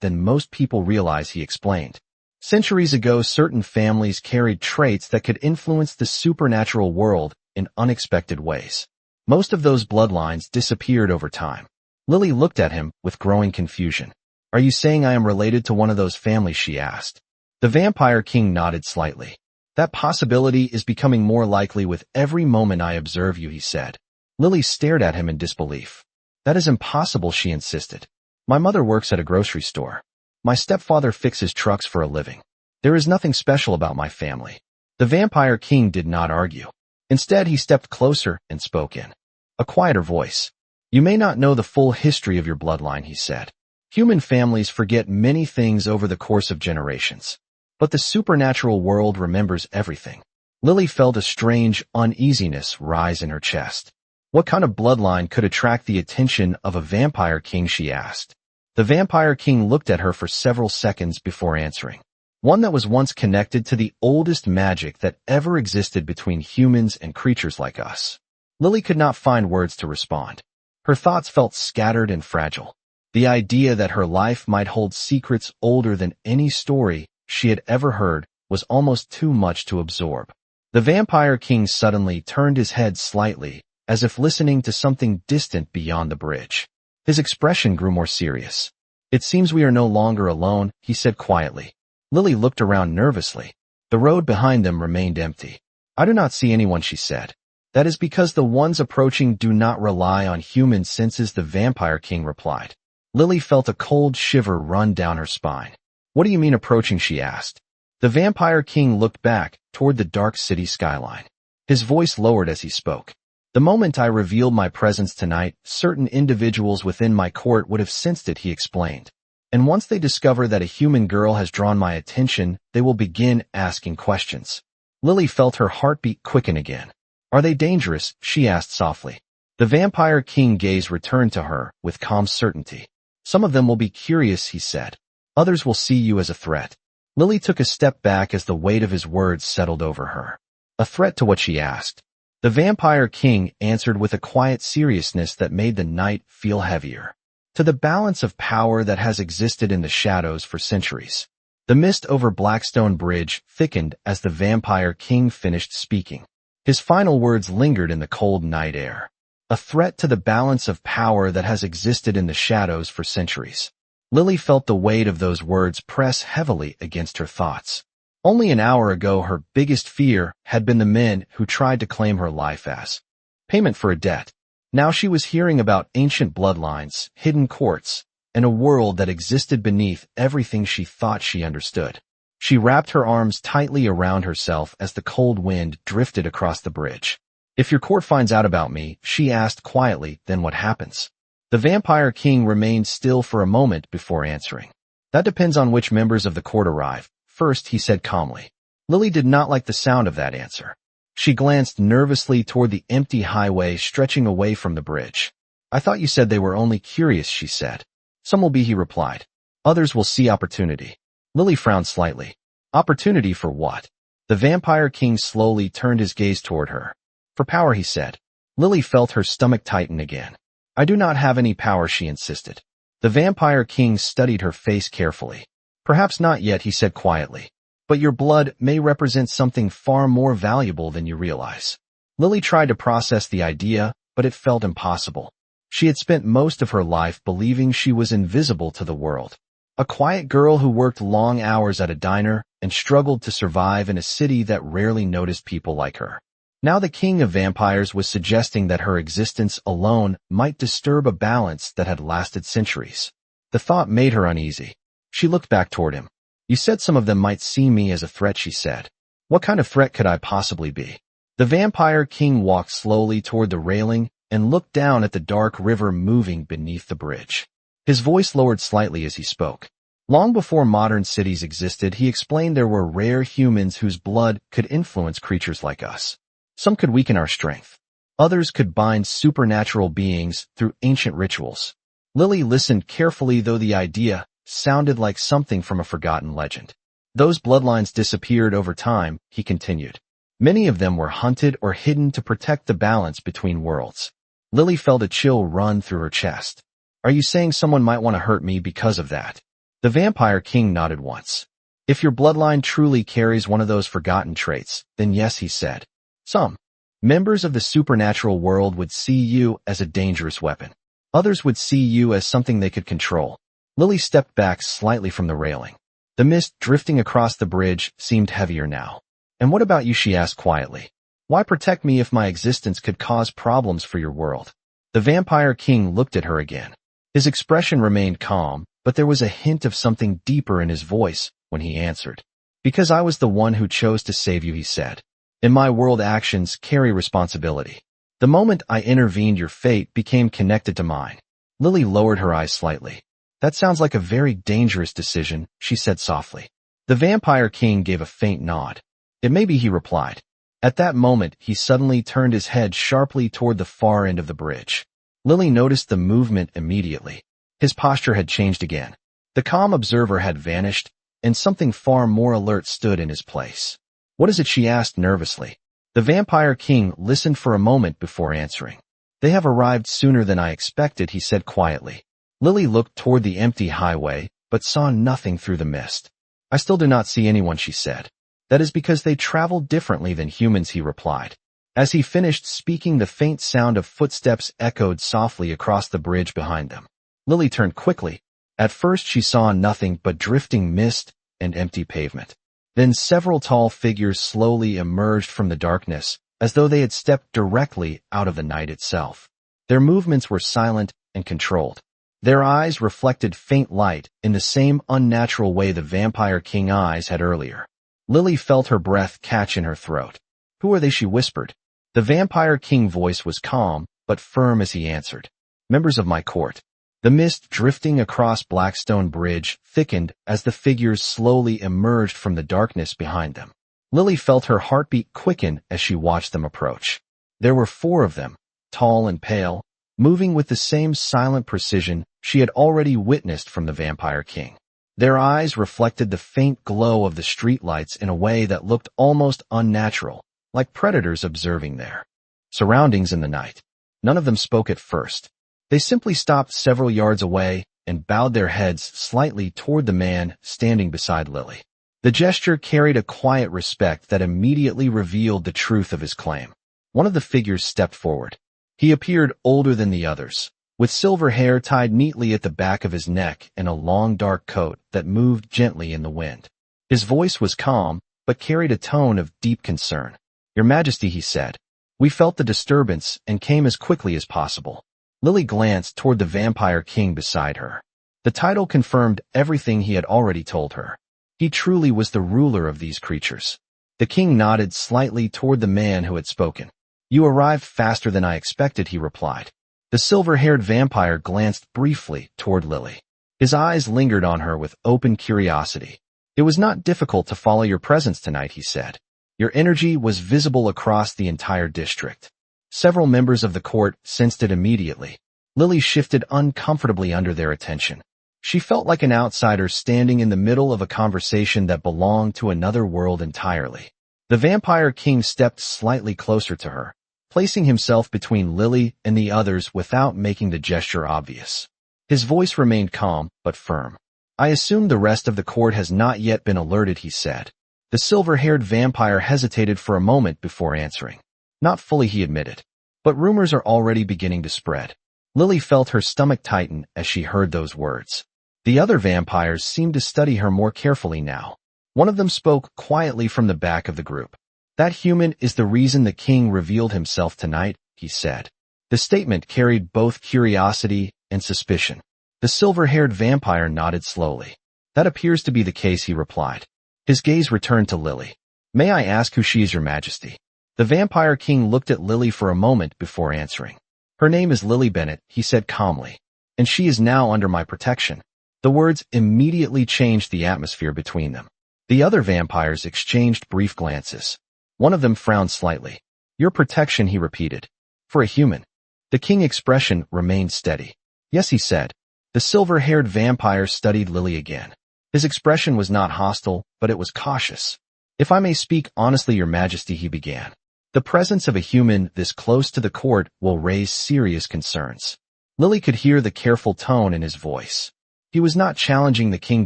than most people realize, he explained. Centuries ago, certain families carried traits that could influence the supernatural world in unexpected ways. Most of those bloodlines disappeared over time. Lily looked at him with growing confusion. Are you saying I am related to one of those families, she asked. The Vampire King nodded slightly. That possibility is becoming more likely with every moment I observe you, he said. Lily stared at him in disbelief. That is impossible, she insisted. My mother works at a grocery store. My stepfather fixes trucks for a living. There is nothing special about my family. The Vampire King did not argue. Instead, he stepped closer and spoke in a quieter voice. You may not know the full history of your bloodline, he said. Human families forget many things over the course of generations. But the supernatural world remembers everything. Lily felt a strange uneasiness rise in her chest. What kind of bloodline could attract the attention of a Vampire King, she asked. The Vampire King looked at her for several seconds before answering. One that was once connected to the oldest magic that ever existed between humans and creatures like us. Lily could not find words to respond. Her thoughts felt scattered and fragile. The idea that her life might hold secrets older than any story she had ever heard was almost too much to absorb. The Vampire King suddenly turned his head slightly, as if listening to something distant beyond the bridge. His expression grew more serious. It seems we are no longer alone, he said quietly. Lily looked around nervously. The road behind them remained empty. I do not see anyone, she said. That is because the ones approaching do not rely on human senses, the Vampire King replied. Lily felt a cold shiver run down her spine. What do you mean approaching, she asked. The Vampire King looked back toward the dark city skyline. His voice lowered as he spoke. The moment I revealed my presence tonight, certain individuals within my court would have sensed it, he explained. And once they discover that a human girl has drawn my attention, they will begin asking questions. Lily felt her heartbeat quicken again. Are they dangerous? She asked softly. The Vampire King gaze returned to her with calm certainty. Some of them will be curious, he said. Others will see you as a threat. Lily took a step back as the weight of his words settled over her. A threat to what, she asked. The Vampire King answered with a quiet seriousness that made the night feel heavier. To the balance of power that has existed in the shadows for centuries. The mist over Blackstone Bridge thickened as the Vampire King finished speaking. His final words lingered in the cold night air. A threat to the balance of power that has existed in the shadows for centuries. Lily felt the weight of those words press heavily against her thoughts. Only an hour ago, her biggest fear had been the men who tried to claim her life as payment for a debt. Now she was hearing about ancient bloodlines, hidden courts, and a world that existed beneath everything she thought she understood. She wrapped her arms tightly around herself as the cold wind drifted across the bridge. If your court finds out about me, she asked quietly, then what happens? The Vampire King remained still for a moment before answering. That depends on which members of the court arrive. First, he said calmly. Lily did not like the sound of that answer. She glanced nervously toward the empty highway stretching away from the bridge. I thought you said they were only curious, she said. Some will be, he replied. Others will see opportunity. Lily frowned slightly. Opportunity for what? The Vampire King slowly turned his gaze toward her. For power, he said. Lily felt her stomach tighten again. I do not have any power, she insisted. The Vampire King studied her face carefully. Perhaps not yet, he said quietly. but your blood may represent something far more valuable than you realize. Lily tried to process the idea, but it felt impossible. She had spent most of her life believing she was invisible to the world. A quiet girl who worked long hours at a diner and struggled to survive in a city that rarely noticed people like her. Now the king of vampires was suggesting that her existence alone might disturb a balance that had lasted centuries. The thought made her uneasy. She looked back toward him. You said some of them might see me as a threat, she said. What kind of threat could I possibly be? The vampire king walked slowly toward the railing and looked down at the dark river moving beneath the bridge. His voice lowered slightly as he spoke. Long before modern cities existed, he explained there were rare humans whose blood could influence creatures like us. Some could weaken our strength. Others could bind supernatural beings through ancient rituals. Lily listened carefully, though the idea sounded like something from a forgotten legend. Those bloodlines disappeared over time, he continued. Many of them were hunted or hidden to protect the balance between worlds. Lily felt a chill run through her chest. Are you saying someone might want to hurt me because of that? The vampire king nodded once. If your bloodline truly carries one of those forgotten traits, then yes, he said. Some members of the supernatural world would see you as a dangerous weapon. Others would see you as something they could control. Lily stepped back slightly from the railing. The mist drifting across the bridge seemed heavier now. And what about you, she asked quietly. Why protect me if my existence could cause problems for your world? The vampire king looked at her again. His expression remained calm, but there was a hint of something deeper in his voice when he answered. Because I was the one who chose to save you, he said. In my world, actions carry responsibility. The moment I intervened, your fate became connected to mine. Lily lowered her eyes slightly. That sounds like a very dangerous decision, she said softly. The vampire king gave a faint nod. It may be, he replied. At that moment, he suddenly turned his head sharply toward the far end of the bridge. Lily noticed the movement immediately. His posture had changed again. The calm observer had vanished, and something far more alert stood in his place. What is it, she asked nervously. The vampire king listened for a moment before answering. They have arrived sooner than I expected, he said quietly. Lily looked toward the empty highway, but saw nothing through the mist. I still do not see anyone, she said. That is because they travel differently than humans, he replied. As he finished speaking, the faint sound of footsteps echoed softly across the bridge behind them. Lily turned quickly. At first she saw nothing but drifting mist and empty pavement. Then several tall figures slowly emerged from the darkness, as though they had stepped directly out of the night itself. Their movements were silent and controlled. Their eyes reflected faint light in the same unnatural way the vampire king eyes had earlier. Lily felt her breath catch in her throat. Who are they, she whispered. The vampire king voice was calm, but firm as he answered. Members of my court. The mist drifting across Blackstone Bridge thickened as the figures slowly emerged from the darkness behind them. Lily felt her heartbeat quicken as she watched them approach. There were 4 of them, tall and pale, moving with the same silent precision she had already witnessed from the vampire king. Their eyes reflected the faint glow of the streetlights in a way that looked almost unnatural, like predators observing their surroundings in the night. None of them spoke at first. They simply stopped several yards away and bowed their heads slightly toward the man standing beside Lily. The gesture carried a quiet respect that immediately revealed the truth of his claim. One of the figures stepped forward. He appeared older than the others, with silver hair tied neatly at the back of his neck and a long dark coat that moved gently in the wind. His voice was calm, but carried a tone of deep concern. Your Majesty, he said, we felt the disturbance and came as quickly as possible. Lily glanced toward the vampire king beside her. The title confirmed everything he had already told her. He truly was the ruler of these creatures. The king nodded slightly toward the man who had spoken. You arrived faster than I expected, he replied. The silver-haired vampire glanced briefly toward Lily. His eyes lingered on her with open curiosity. It was not difficult to follow your presence tonight, he said. Your energy was visible across the entire district. Several members of the court sensed it immediately. Lily shifted uncomfortably under their attention. She felt like an outsider standing in the middle of a conversation that belonged to another world entirely. The vampire king stepped slightly closer to her, placing himself between Lily and the others without making the gesture obvious. His voice remained calm but firm. I assume the rest of the court has not yet been alerted, he said. The silver-haired vampire hesitated for a moment before answering. Not fully, he admitted. But rumors are already beginning to spread. Lily felt her stomach tighten as she heard those words. The other vampires seemed to study her more carefully now. One of them spoke quietly from the back of the group. That human is the reason the king revealed himself tonight, he said. The statement carried both curiosity and suspicion. The silver-haired vampire nodded slowly. That appears to be the case, he replied. His gaze returned to Lily. May I ask who she is, your majesty? The vampire king looked at Lily for a moment before answering. Her name is Lily Bennett, he said calmly. And she is now under my protection. The words immediately changed the atmosphere between them. The other vampires exchanged brief glances. One of them frowned slightly. Your protection, he repeated. For a human. The king's expression remained steady. Yes, he said. The silver-haired vampire studied Lily again. His expression was not hostile, but it was cautious. If I may speak honestly, your majesty, he began. The presence of a human this close to the court will raise serious concerns. Lily could hear the careful tone in his voice. He was not challenging the king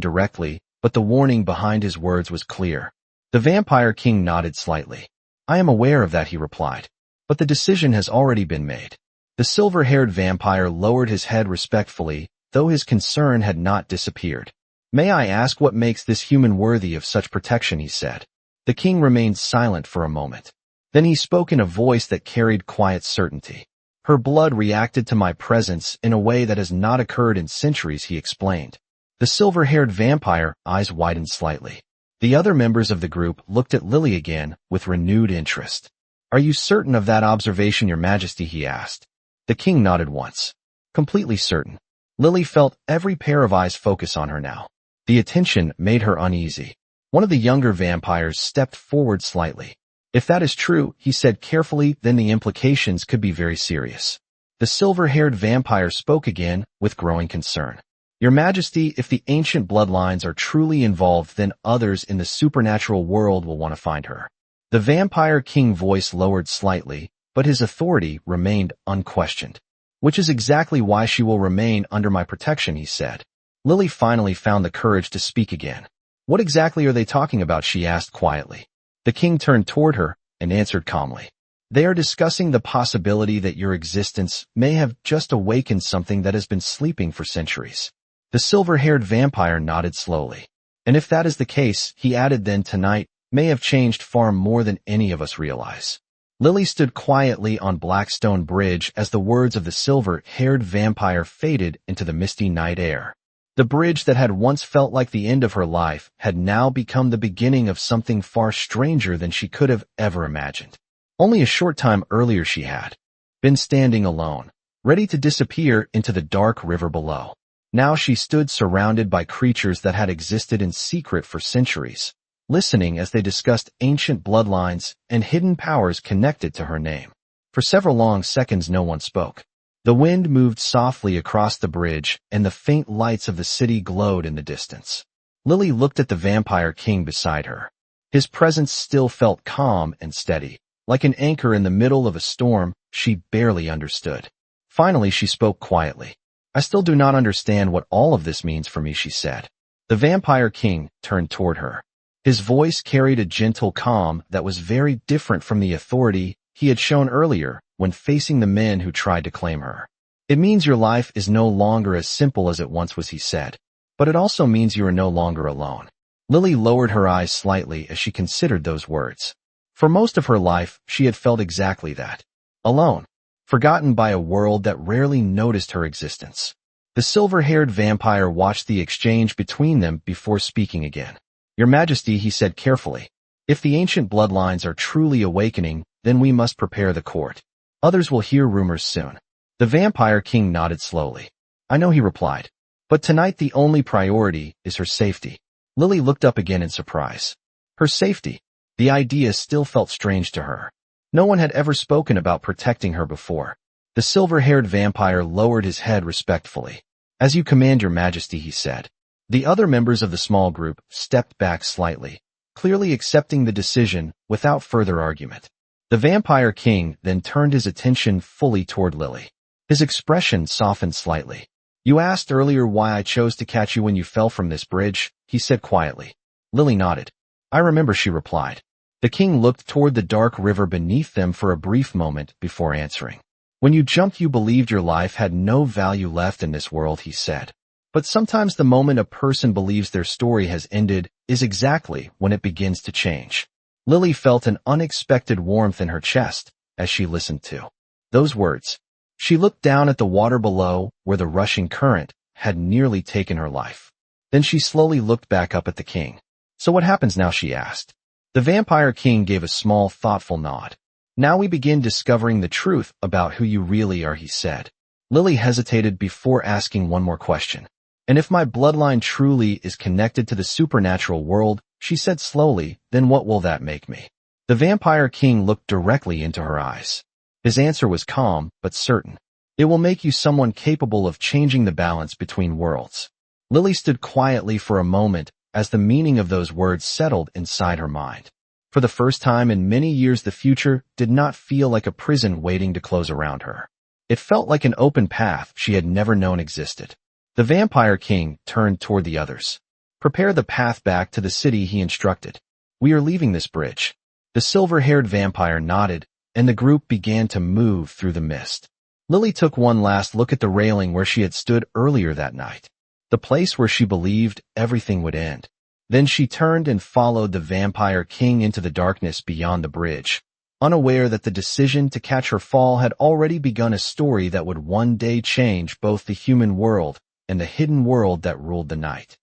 directly, but the warning behind his words was clear. The vampire king nodded slightly. I am aware of that, he replied. But the decision has already been made. The silver-haired vampire lowered his head respectfully, though his concern had not disappeared. May I ask what makes this human worthy of such protection, he said. The king remained silent for a moment. Then he spoke in a voice that carried quiet certainty. Her blood reacted to my presence in a way that has not occurred in centuries, he explained. The silver-haired vampire eyes widened slightly. The other members of the group looked at Lily again with renewed interest. Are you certain of that observation, your majesty, he asked. The king nodded once. Completely certain. Lily felt every pair of eyes focus on her now. The attention made her uneasy. One of the younger vampires stepped forward slightly. If that is true, he said carefully, then the implications could be very serious. The silver-haired vampire spoke again with growing concern. Your majesty, if the ancient bloodlines are truly involved, then others in the supernatural world will want to find her. The vampire king voice lowered slightly, but his authority remained unquestioned. Which is exactly why she will remain under my protection, he said. Lily finally found the courage to speak again. What exactly are they talking about, she asked quietly. The king turned toward her and answered calmly. They are discussing the possibility that your existence may have just awakened something that has been sleeping for centuries. The silver-haired vampire nodded slowly. And if that is the case, he added, then tonight may have changed far more than any of us realize. Lily stood quietly on Blackstone Bridge as the words of the silver-haired vampire faded into the misty night air. The bridge that had once felt like the end of her life had now become the beginning of something far stranger than she could have ever imagined. Only a short time earlier she had been standing alone, ready to disappear into the dark river below. Now she stood surrounded by creatures that had existed in secret for centuries, listening as they discussed ancient bloodlines and hidden powers connected to her name. For several long seconds no one spoke. The wind moved softly across the bridge, and the faint lights of the city glowed in the distance. Lily looked at the vampire king beside her. His presence still felt calm and steady. Like an anchor in the middle of a storm, she barely understood. Finally, she spoke quietly. I still do not understand what all of this means for me, she said. The vampire king turned toward her. His voice carried a gentle calm that was very different from the authority he had shown earlier when facing the men who tried to claim her. It means your life is no longer as simple as it once was, he said. But it also means you are no longer alone. Lily lowered her eyes slightly as she considered those words. For most of her life, she had felt exactly that. Alone. Forgotten by a world that rarely noticed her existence. The silver-haired vampire watched the exchange between them before speaking again. Your Majesty, he said carefully, if the ancient bloodlines are truly awakening, then we must prepare the court. Others will hear rumors soon. The vampire king nodded slowly. I know, he replied. But tonight the only priority is her safety. Lily looked up again in surprise. Her safety. The idea still felt strange to her. No one had ever spoken about protecting her before. The silver-haired vampire lowered his head respectfully. As you command, your Majesty, he said. The other members of the small group stepped back slightly, clearly accepting the decision without further argument. The vampire king then turned his attention fully toward Lily. His expression softened slightly. You asked earlier why I chose to catch you when you fell from this bridge, he said quietly. Lily nodded. I remember, she replied. The king looked toward the dark river beneath them for a brief moment before answering. When you jumped, you believed your life had no value left in this world, he said. But sometimes the moment a person believes their story has ended is exactly when it begins to change. Lily felt an unexpected warmth in her chest as she listened to those words. She looked down at the water below, where the rushing current had nearly taken her life. Then she slowly looked back up at the king. So what happens now, she asked. The vampire king gave a small, thoughtful nod. Now we begin discovering the truth about who you really are, he said. Lily hesitated before asking one more question. And if my bloodline truly is connected to the supernatural world, she said slowly, then what will that make me? The vampire king looked directly into her eyes. His answer was calm but certain. It will make you someone capable of changing the balance between worlds. Lily stood quietly for a moment as the meaning of those words settled inside her mind. For the first time in many years, the future did not feel like a prison waiting to close around her. It felt like an open path she had never known existed. The vampire king turned toward the others. Prepare the path back to the city, he instructed. We are leaving this bridge. The silver-haired vampire nodded, and the group began to move through the mist. Lily took one last look at the railing where she had stood earlier that night, the place where she believed everything would end. Then she turned and followed the vampire king into the darkness beyond the bridge, unaware that the decision to catch her fall had already begun a story that would one day change both the human world and the hidden world that ruled the night.